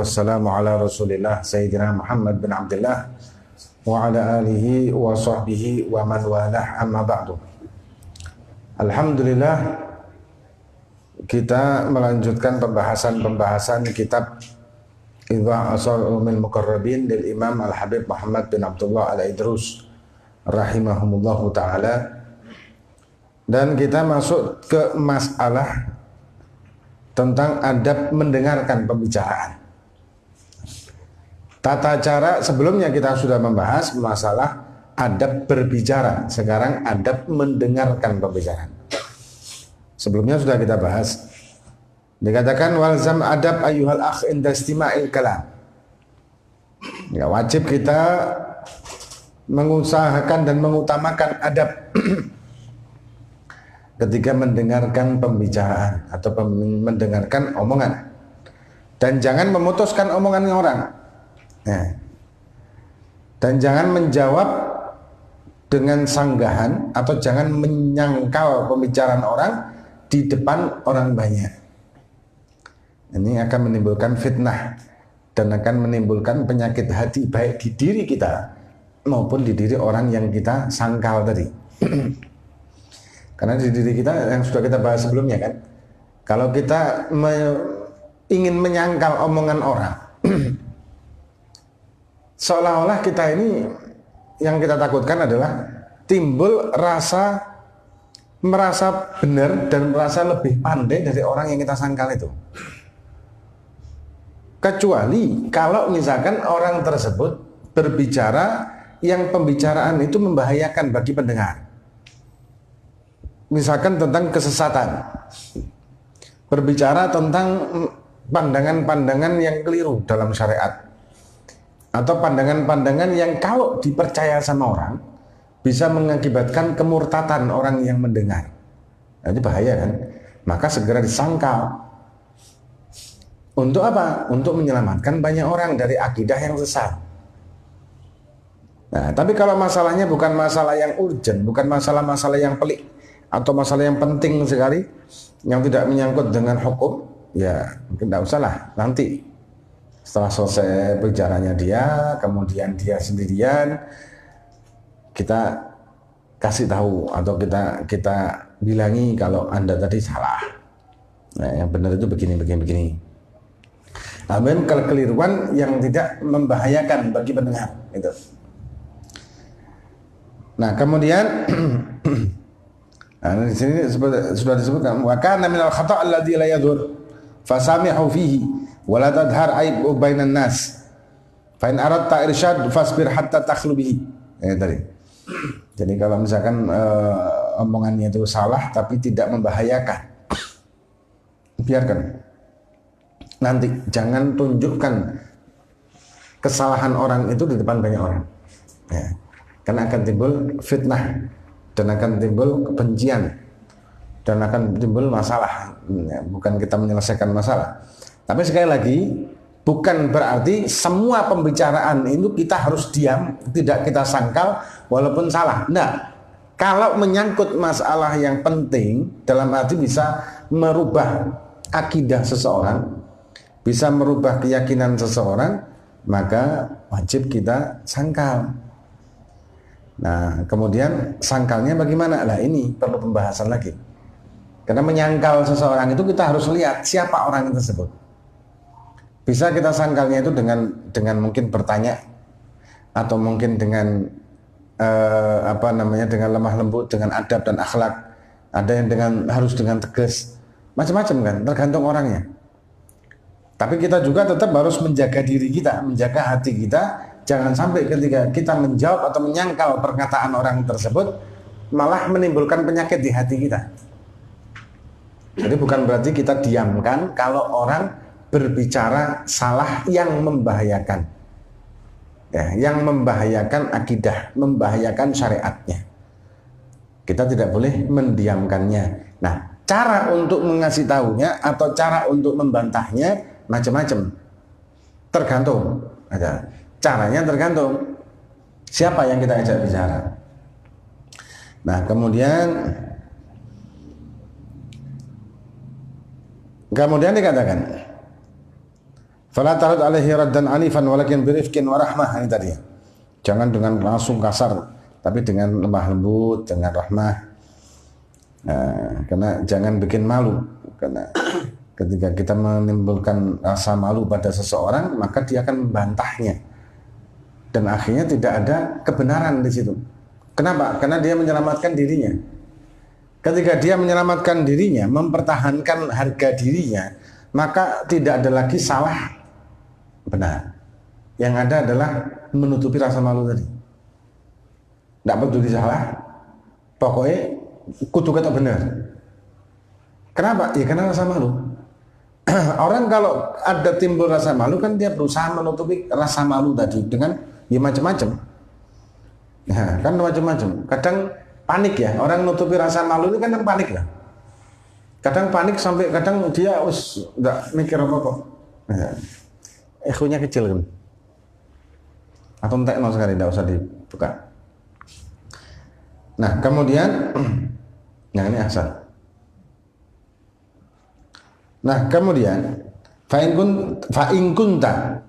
wassalamu ala rasulillah Sayyidina Muhammad bin Abdullah wa ala alihi wa sahbihi wa man walah, amma ba'du. Alhamdulillah, kita melanjutkan pembahasan kitab Idha' Asal Ulumil Muqarrabin dari Imam Al-Habib Muhammad bin Abdullah Al-Idrus rahimahumullahu ta'ala. Dan kita masuk ke masalah tentang adab mendengarkan pembicaraan. Tata cara sebelumnya kita sudah membahas masalah adab berbicara. Sekarang adab mendengarkan pembicaraan. Sebelumnya sudah kita bahas. Dikatakan walzam adab ayyuhal akh inda istima'il kalam. Ya, wajib kita mengusahakan dan mengutamakan adab ketika mendengarkan pembicaraan atau mendengarkan omongan. Dan jangan memutuskan omongan orang. Ya. Dan jangan menjawab dengan sanggahan atau jangan menyangkal pembicaraan orang di depan orang banyak. Ini akan menimbulkan fitnah dan akan menimbulkan penyakit hati baik di diri kita maupun di diri orang yang kita sangkal tadi. Karena di diri kita yang sudah kita bahas sebelumnya kan, kalau kita ingin menyangkal omongan orang, seolah-olah kita ini yang kita takutkan adalah timbul merasa benar dan merasa lebih pandai dari orang yang kita sangkal itu. Kecuali kalau misalkan orang tersebut berbicara yang pembicaraan itu membahayakan bagi pendengar. Misalkan tentang kesesatan, berbicara tentang pandangan-pandangan yang keliru dalam syariat, atau pandangan-pandangan yang kalau dipercaya sama orang bisa mengakibatkan kemurtatan orang yang mendengar. Nah, ini bahaya kan? Maka segera disangkal. Untuk apa? Untuk menyelamatkan banyak orang dari akidah yang sesat. Nah, tapi kalau masalahnya bukan masalah yang urgent, bukan masalah-masalah yang pelik, atau masalah yang penting sekali, yang tidak menyangkut dengan hukum, ya mungkin tidak usahlah. Nanti setelah selesai bicaranya dia, kemudian dia sendirian, kita kasih tahu atau kita bilangi kalau Anda tadi salah. Nah, yang benar itu begini. Amin, kekeliruan yang tidak membahayakan bagi pendengar itu. Nah, kemudian di sini sudah disebutkan wa kana minal khata' alladhi la yadur fasamihu fihi wa la tadhar aib bainan nas fa in aradta irsyad fasbir hatta takhlu bihi. Tadi. Jadi kalau misalkan omongannya itu salah tapi tidak membahayakan, biarkan. Nanti jangan tunjukkan kesalahan orang itu di depan banyak orang, ya. Karena akan timbul fitnah dan akan timbul kebencian dan akan timbul masalah, ya. Bukan kita menyelesaikan masalah, tapi sekali lagi bukan berarti semua pembicaraan itu kita harus diam, tidak kita sangkal walaupun salah. Nah, kalau menyangkut masalah yang penting dalam arti bisa merubah akidah seseorang, bisa merubah keyakinan seseorang, maka wajib kita sangkal. Nah, kemudian sangkalnya bagaimana? Nah, ini perlu pembahasan lagi. Karena menyangkal seseorang itu kita harus lihat siapa orang tersebut. Bisa kita sangkalnya itu dengan mungkin bertanya, atau mungkin dengan dengan lemah lembut, dengan adab dan akhlak. Ada yang harus dengan tegas, macam-macam kan, tergantung orangnya. Tapi kita juga tetap harus menjaga diri kita, menjaga hati kita. Jangan sampai ketika kita menjawab atau menyangkal perkataan orang tersebut malah menimbulkan penyakit di hati kita. Jadi bukan berarti kita diamkan kalau orang berbicara salah yang membahayakan, ya, yang membahayakan akidah, membahayakan syariatnya. Kita tidak boleh mendiamkannya. Nah, cara untuk mengasih tahunya atau cara untuk membantahnya macam-macam, tergantung. Caranya tergantung siapa yang kita ajak bicara. Nah, kemudian dikatakan Fala tarud alaihi raddan anifan walakin birifqin wa rahmah, ini tadi. Jangan dengan langsung kasar, tapi dengan lemah lembut, dengan rahmah. Karena jangan bikin malu, karena ketika kita menimbulkan rasa malu pada seseorang, maka dia akan membantahnya, dan akhirnya tidak ada kebenaran di situ. Kenapa? Karena dia menyelamatkan dirinya. Ketika dia menyelamatkan dirinya, mempertahankan harga dirinya, maka tidak ada lagi salah benar. Yang ada adalah menutupi rasa malu tadi. Tidak peduli salah, pokoknya kudu kata benar. Kenapa? Ya karena rasa malu. Orang kalau ada timbul rasa malu kan dia berusaha menutupi rasa malu tadi dengan ya macam-macam. Nah, kan macam-macam. Kadang panik ya, orang nutupi rasa malu ini kan panik lah. Kadang panik sampai kadang dia enggak mikir apa-apa. Nah, ekornya kecil kan. Atau entekno sekali, enggak usah dibuka. Nah, kemudian yang ini asal. Nah, kemudian fa in kunta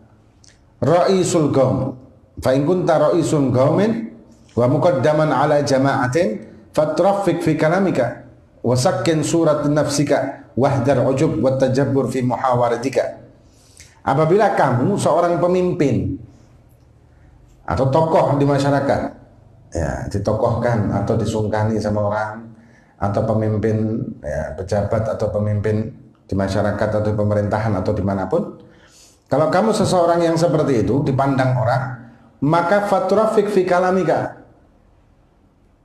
ra'isul qaum fa in kunta ra'isul qaumin wa muqaddaman ala jama'atin fatrafiq fi kalamika wa sakkin surat nafsika wahdar ujub wa tajabbur fi muhawaratika. Apabila kamu seorang pemimpin atau tokoh di masyarakat, ya ditokohkan atau disungkani sama orang, atau pemimpin ya, pejabat atau pemimpin di masyarakat atau di pemerintahan atau dimanapun, kalau kamu seseorang yang seperti itu dipandang orang, maka fatrafik fi kalamika,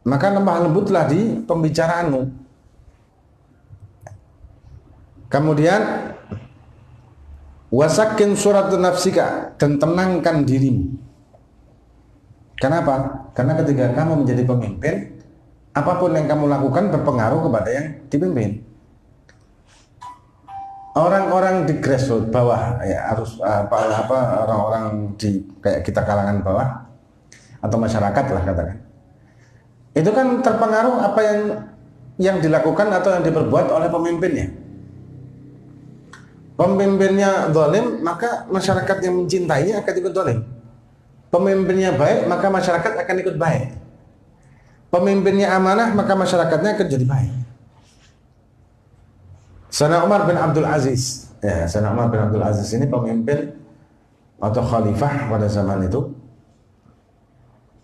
maka lemah lembutlah di pembicaraanmu. Kemudian wasakin surat nafsika, dan tenangkan dirimu. Kenapa? Karena ketika kamu menjadi pemimpin, apapun yang kamu lakukan berpengaruh kepada yang dipimpin. Orang-orang di grassroots bawah ya harus orang-orang di kayak kita kalangan bawah atau masyarakat lah katakan. Itu kan terpengaruh apa yang dilakukan atau yang diperbuat oleh pemimpinnya. Pemimpinnya zalim, maka masyarakat yang mencintainya akan ikut zalim. Pemimpinnya baik, maka masyarakat akan ikut baik. Pemimpinnya amanah, maka masyarakatnya akan jadi baik. Sayyidina Umar bin Abdul Aziz, ya, Sayyidina Umar bin Abdul Aziz ini pemimpin atau khalifah pada zaman itu,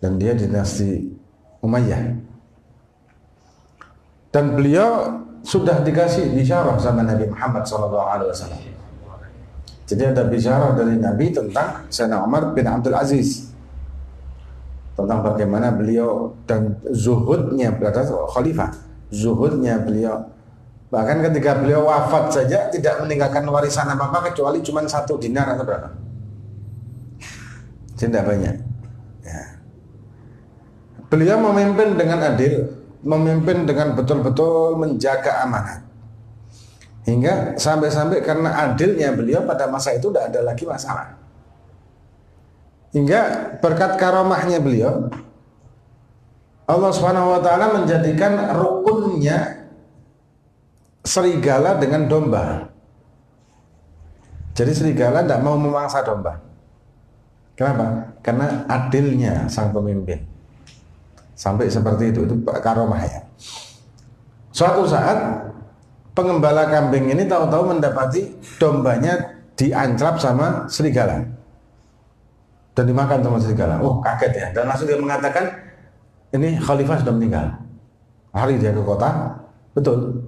dan dia dinasti Umayyah. Dan beliau sudah dikasih bisyarah sama Nabi Muhammad SAW. Jadi ada bisyarah dari Nabi tentang Sayyidina Umar bin Abdul Aziz, tentang bagaimana beliau dan zuhudnya, berkata khalifah, zuhudnya beliau. Bahkan ketika beliau wafat saja tidak meninggalkan warisan apa-apa kecuali cuma 1 dinar atau berapa. Tidak banyak. Ya. Beliau memimpin dengan adil, memimpin dengan betul-betul menjaga amanat. Hingga sampai-sampai karena adilnya beliau pada masa itu tidak ada lagi masalah. Hingga berkat karomahnya beliau, Allah SWT menjadikan rukunnya serigala dengan domba. Jadi serigala tidak mau memangsa domba. Kenapa? Karena adilnya sang pemimpin. Sampai seperti itu karomahnya. Suatu saat pengembala kambing ini tahu-tahu mendapati dombanya diancrap sama serigala dan dimakan sama serigala. Oh, kaget ya. Dan langsung dia mengatakan, ini khalifah sudah meninggal. Lari dia ke kota. Betul.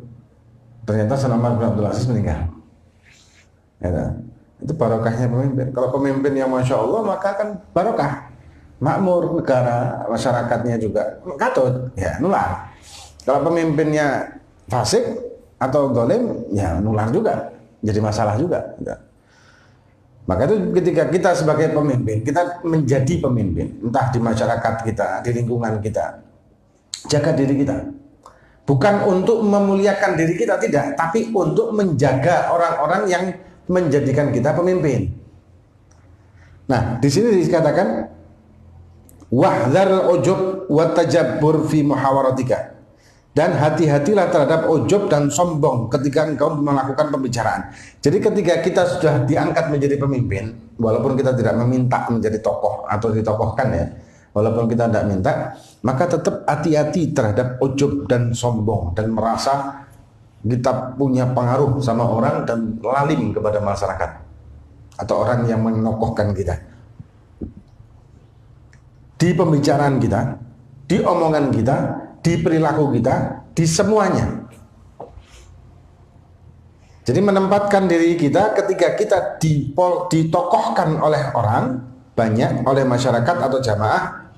Ternyata Sayyidina Umar bin Abdul Aziz meninggal. Ya, itu barokahnya pemimpin. Kalau pemimpin yang Masya Allah, maka kan barokah. Makmur negara, masyarakatnya juga katut, ya nular. Kalau pemimpinnya fasik atau zalim, ya nular juga, jadi masalah juga. Ya. Maka itu ketika kita sebagai pemimpin, kita menjadi pemimpin, entah di masyarakat kita, di lingkungan kita, jaga diri kita. Bukan untuk memuliakan diri kita, tidak, tapi untuk menjaga orang-orang yang menjadikan kita pemimpin. Nah, di sini dikatakan wahdhar ujub wa tajabbur fi muhawaratika. Dan hati-hatilah terhadap ujub dan sombong ketika engkau melakukan pembicaraan. Jadi ketika kita sudah diangkat menjadi pemimpin, walaupun kita tidak meminta menjadi tokoh atau ditokohkan ya, walaupun kita tidak minta, maka tetap hati-hati terhadap ujub dan sombong dan merasa kita punya pengaruh sama orang dan lalim kepada masyarakat atau orang yang menokohkan kita. Di pembicaraan kita, di omongan kita, di perilaku kita, di semuanya. Jadi menempatkan diri kita ketika kita ditokohkan oleh orang banyak, oleh masyarakat atau jamaah,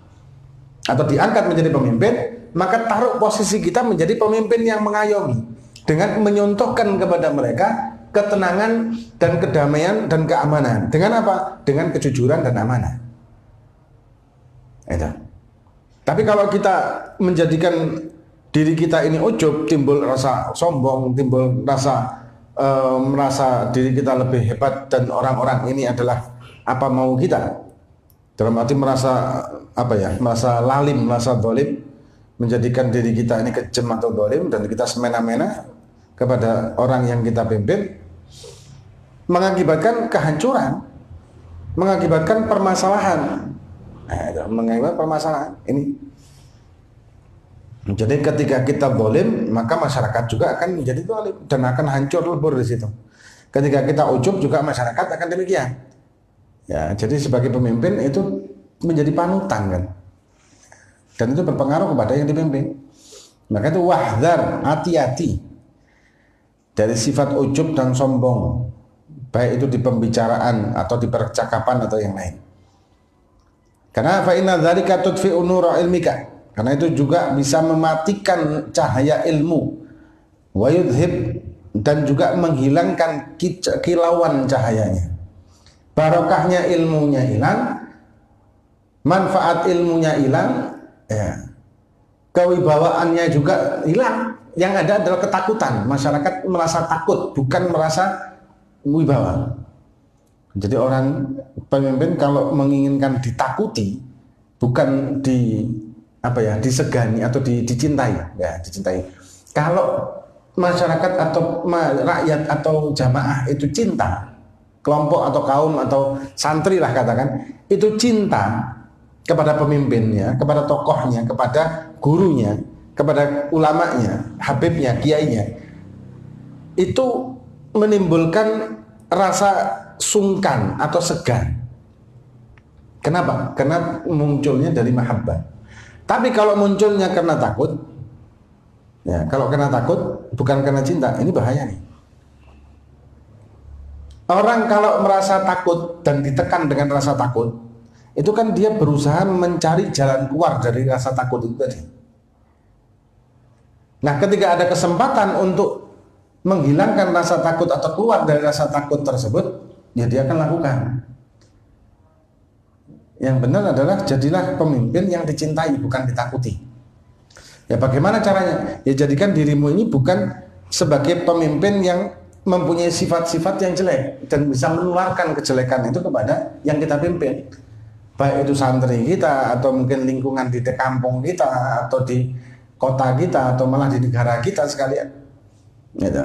atau diangkat menjadi pemimpin, maka taruh posisi kita menjadi pemimpin yang mengayomi dengan menyontohkan kepada mereka ketenangan dan kedamaian dan keamanan. Dengan apa? Dengan kejujuran dan amanah. Itu. Tapi kalau kita menjadikan diri kita ini ujub, timbul rasa sombong, timbul rasa merasa diri kita lebih hebat dan orang-orang ini adalah apa mau kita. Dalam arti merasa apa ya? Merasa lalim, merasa dolim, menjadikan diri kita ini kejam atau dolim dan kita semena-mena kepada orang yang kita pimpin, mengakibatkan kehancuran, mengakibatkan permasalahan. Mengenai permasalahan ini. Jadi ketika kita zalim, maka masyarakat juga akan menjadi zalim dan akan hancur lebur di situ. Ketika kita ujub juga masyarakat akan demikian. Ya, jadi sebagai pemimpin itu menjadi panutan kan. Dan itu berpengaruh kepada yang dipimpin. Maka itu wahdar, hati-hati dari sifat ujub dan sombong, baik itu di pembicaraan atau di percakapan atau yang lain. Karena fa inna dzalika tudfi'u nura ilmika. Karena itu juga bisa mematikan cahaya ilmu. Wa yudhib, dan juga menghilangkan kilauan cahayanya. Barokahnya ilmunya hilang, manfaat ilmunya hilang, ya. Kewibawaannya juga hilang. Yang ada adalah ketakutan. Masyarakat merasa takut, bukan merasa wibawa. Jadi orang pemimpin kalau menginginkan ditakuti, bukan disegani atau dicintai, ya dicintai. Kalau masyarakat atau rakyat atau jamaah itu cinta, kelompok atau kaum atau santri lah katakan, itu cinta kepada pemimpinnya, kepada tokohnya, kepada gurunya, kepada ulamanya, habibnya, kiainya, itu menimbulkan rasa sungkan atau segan. Kenapa? Karena munculnya dari mahabbah. Tapi kalau munculnya karena takut, ya kalau karena takut bukan karena cinta, ini bahaya nih. Orang kalau merasa takut dan ditekan dengan rasa takut, itu kan dia berusaha mencari jalan keluar dari rasa takut itu tadi. Nah, ketika ada kesempatan untuk menghilangkan rasa takut atau keluar dari rasa takut tersebut, ya dia akan lakukan. Yang benar adalah jadilah pemimpin yang dicintai, bukan ditakuti. Ya bagaimana caranya? Ya jadikan dirimu ini bukan sebagai pemimpin yang mempunyai sifat-sifat yang jelek dan bisa menularkan kejelekan itu kepada yang kita pimpin. Baik itu santri kita atau mungkin lingkungan di kampung kita atau di kota kita atau malah di negara kita sekalian. Gitu.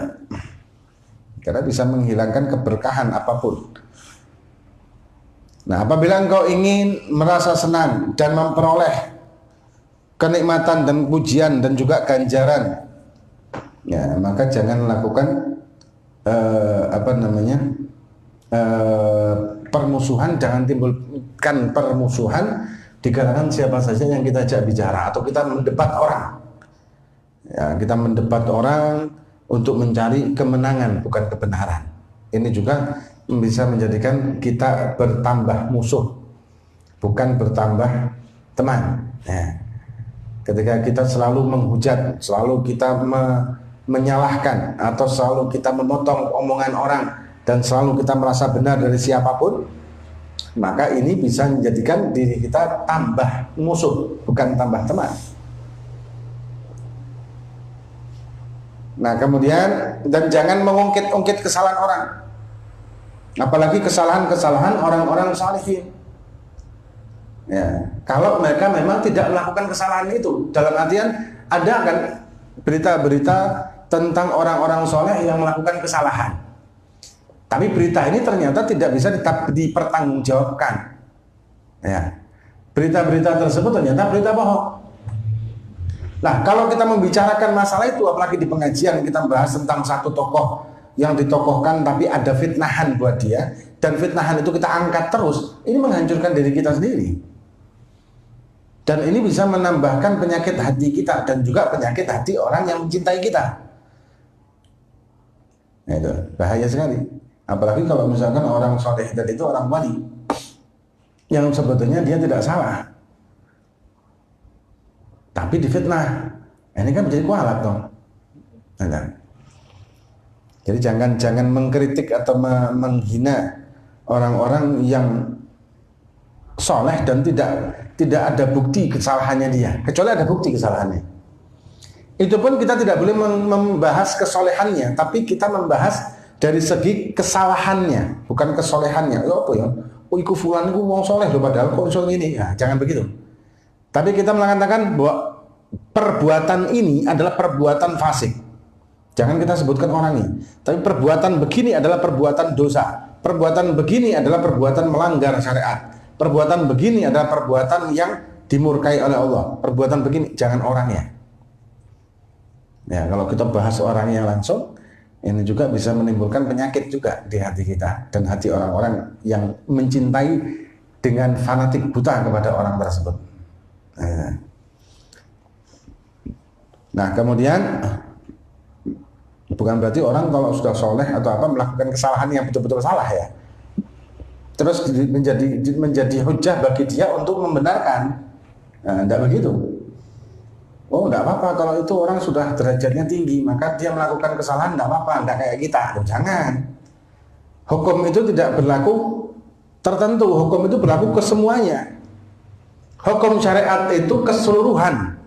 Karena bisa menghilangkan keberkahan apapun. Nah, apabila engkau ingin merasa senang dan memperoleh kenikmatan dan pujian dan juga ganjaran, ya maka jangan lakukan permusuhan, jangan timbulkan permusuhan di kalangan siapa saja yang kita ajak bicara atau kita mendebat orang. Ya, kita mendebat orang untuk mencari kemenangan bukan kebenaran. Ini juga bisa menjadikan kita bertambah musuh, bukan bertambah teman. Ya. Ketika kita selalu menghujat, selalu kita menyalahkan atau selalu kita memotong omongan orang dan selalu kita merasa benar dari siapapun, maka ini bisa menjadikan diri kita tambah musuh, bukan tambah teman. Nah, kemudian dan jangan mengungkit-ungkit kesalahan orang. Apalagi kesalahan-kesalahan orang-orang salihin. Ya, kalau mereka memang tidak melakukan kesalahan itu, dalam artian ada kan berita-berita tentang orang-orang soleh yang melakukan kesalahan. Tapi berita ini ternyata tidak bisa dipertanggungjawabkan. Ya. Berita-berita tersebut ternyata berita bohong. Nah, kalau kita membicarakan masalah itu, apalagi di pengajian kita membahas tentang satu tokoh yang ditokohkan tapi ada fitnahan buat dia, dan fitnahan itu kita angkat terus, ini menghancurkan diri kita sendiri. Dan ini bisa menambahkan penyakit hati kita dan juga penyakit hati orang yang mencintai kita. Nah, itu bahaya sekali. Apalagi kalau misalkan orang soleh dan itu orang wali yang sebetulnya dia tidak salah, tapi difitnah. Ini kan menjadi kualat dong. Nah, jadi jangan mengkritik atau menghina orang-orang yang soleh dan tidak ada bukti kesalahannya dia, kecuali ada bukti kesalahannya. Itu pun kita tidak boleh membahas kesolehannya, tapi kita membahas dari segi kesalahannya, bukan kesolehannya. Apa ya? Oh, iku fulan iku wong soleh loh, padahal kok iso ngene. Nah, jangan begitu. Tapi kita mengatakan bahwa perbuatan ini adalah perbuatan fasik. Jangan kita sebutkan orang ini. Tapi perbuatan begini adalah perbuatan dosa. Perbuatan begini adalah perbuatan melanggar syariat. Perbuatan begini adalah perbuatan yang dimurkai oleh Allah. Perbuatan begini, jangan orangnya. Ya, kalau kita bahas orangnya langsung, ini juga bisa menimbulkan penyakit juga di hati kita dan hati orang-orang yang mencintai dengan fanatik buta kepada orang tersebut. Nah, kemudian bukan berarti orang kalau sudah soleh atau apa melakukan kesalahan yang betul-betul salah ya, terus menjadi hujah bagi dia untuk membenarkan. Nah, tidak begitu. Oh, tidak apa-apa kalau itu orang sudah derajatnya tinggi, maka dia melakukan kesalahan tidak apa-apa, tidak kayak kita. Jangan. Hukum itu tidak berlaku tertentu, hukum itu berlaku ke semuanya. Hukum syariat itu keseluruhan.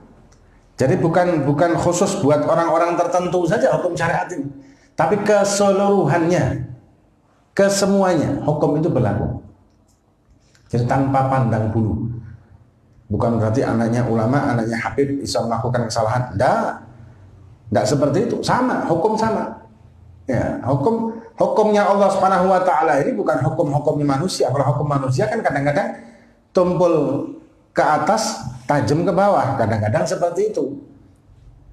Jadi bukan khusus buat orang-orang tertentu saja hukum syariat ini, tapi keseluruhannya, kesemuanya hukum itu berlaku. Jadi tanpa pandang bulu. Bukan berarti anaknya ulama, anaknya habib bisa melakukan kesalahan. Tidak seperti itu. Sama, hukum sama. Ya, hukumnya Allah Subhanahu wa taala ini bukan hukum-hukumnya manusia. Kalau hukum manusia kan kadang-kadang tumpul ke atas, tajam ke bawah. Kadang-kadang seperti itu.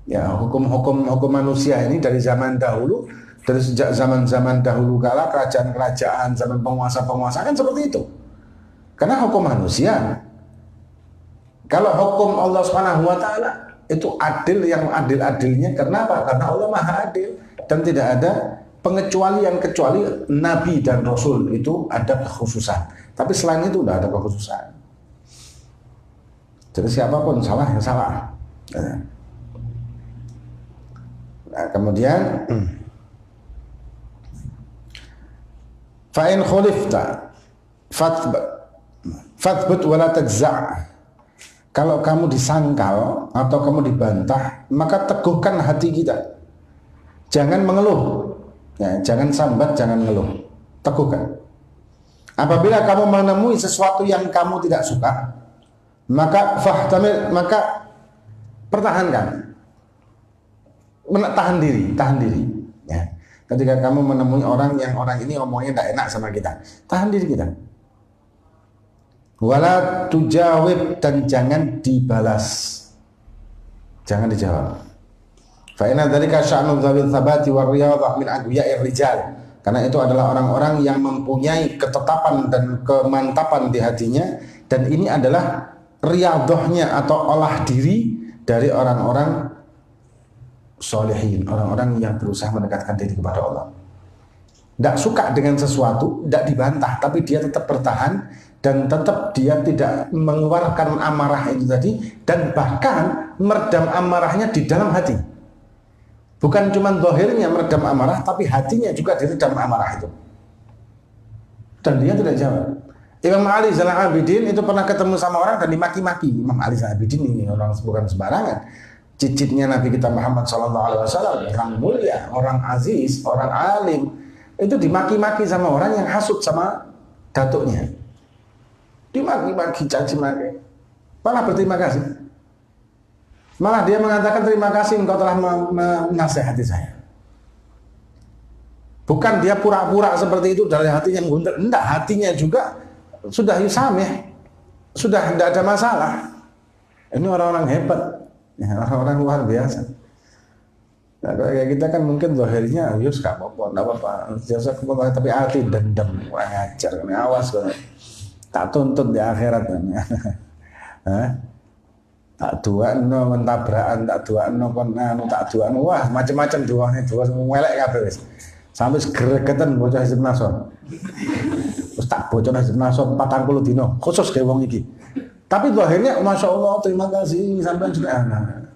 Ya, hukum manusia ini dari zaman dahulu, dari sejak zaman-zaman dahulu kala, kerajaan-kerajaan, zaman penguasa-penguasa kan seperti itu. Karena hukum manusia. Kalau hukum Allah Subhanahu wa taala itu adil yang adil-adilnya. Kenapa? Karena Allah Maha Adil dan tidak ada pengecualian kecuali nabi dan rasul itu ada kekhususan. Tapi selain itu tidak ada kekhususan. Jadi siapapun salah yang salah. Nah, kemudian fa in khulifta fathbut wala tajza'. Kalau kamu disangkal atau kamu dibantah, maka teguhkan hati kita. Jangan mengeluh. Ya, jangan sambat, jangan ngeluh. Teguhkan. Apabila kamu menemui sesuatu yang kamu tidak suka, maka fahtamil, maka pertahankan. Tahan diri. Ya. Ketika kamu menemui orang yang orang ini omongnya tidak enak sama kita, tahan diri kita. Wala tujawib, dan jangan dibalas, jangan dijawab. Fa inna dzalika sya'nu dzawil tsabati war riyadhah min adwiya'ir rijal. Karena itu adalah orang-orang yang mempunyai ketetapan dan kemantapan di hatinya, dan ini adalah riyadhahnya atau olah diri dari orang-orang solehin, orang-orang yang berusaha mendekatkan diri kepada Allah. Tidak suka dengan sesuatu, tidak dibantah, tapi dia tetap bertahan dan tetap dia tidak mengeluarkan amarah itu tadi, dan bahkan meredam amarahnya di dalam hati. Bukan cuma zahirnya meredam amarah, tapi hatinya juga diredam amarah itu. Dan dia tidak jawab. Imam Ali Zainal Abidin itu pernah ketemu sama orang dan dimaki-maki. Imam Ali Zainal Abidin ini orang bukan sembarangan. Cicitnya Nabi kita Muhammad SAW, orang mulia, orang aziz, orang alim. Itu dimaki-maki sama orang yang hasut sama datuknya. Dimaki-maki, caci maki, malah berterima kasih. Malah dia mengatakan terima kasih engkau telah menasehati saya. Bukan dia pura-pura seperti itu dari hatinya gundul, enggak, hatinya juga sudah yusamih, sudah tidak ada masalah. Ini orang-orang hebat, ya, orang-orang luar biasa. Nah, kayak kita kan mungkin zahirnya, yus gak apa-apa, enggak apa-apa, jasa kepada, tapi hati dendam, kurang ajar, awas kok, tak tuntut di akhirat. Tak duakno mentabrakan, tak duakno kon anu, tak duakno, wah macam-macam duane, dua melek kabeh wis. Sampai gregetan bocah Hizbun Nasr. Terus tak bocor Hizbun Nasr 40 dino khusus kayak wong iki. Tapi akhirnya Masya Allah terima kasih sampai juga anak.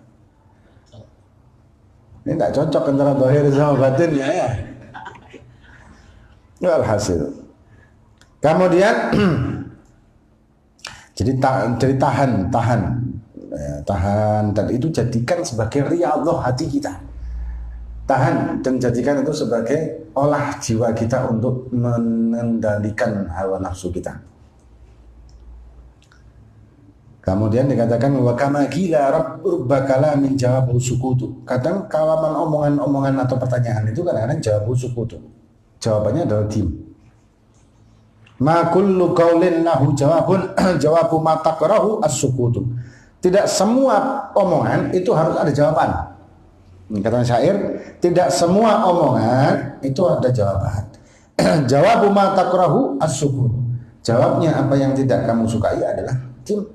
Ini tak cocok antara zahir sama batinnya ya. Alhasil. Kemudian jadi tahan dan itu jadikan sebagai riyadhah hati kita. Tahan dan jadikan itu sebagai olah jiwa kita untuk mengendalikan hawa nafsu kita. Kemudian dikatakan wa kama qila rubba kalamin jawabu sukutu. Kadang kawaman omongan-omongan atau pertanyaan itu kadang-kadang jawabu sukutu. Jawabannya adalah diam. Ma kullu qaulin lahu jawabun jawabu ma taqrahu as-sukutu. Tidak semua omongan itu harus ada jawaban. Kata syair, tidak semua omongan itu ada jawaban. Jawabu ma takrahu as-sukut. Jawabnya apa yang tidak kamu sukai adalah diam.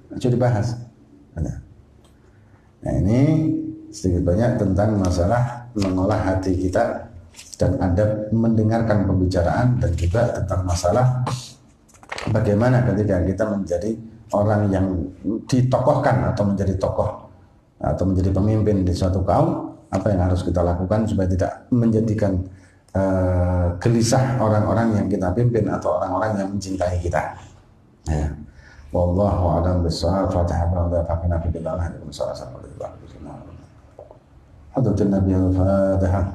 Coba dibahas. Nah ini sedikit banyak tentang masalah mengolah hati kita dan adab mendengarkan pembicaraan, dan juga tentang masalah bagaimana ketika kita menjadi orang yang ditokohkan atau menjadi tokoh atau menjadi pemimpin di suatu kaum, apa yang harus kita lakukan supaya tidak menjadikan gelisah orang-orang yang kita pimpin atau orang-orang yang mencintai kita. Ya. Wallahu a'lam bishawab. Fatihah wa barakallahu fi billah. Assalamu alaikum warahmatullahi wabarakatuh. Nabi al-Fatihah.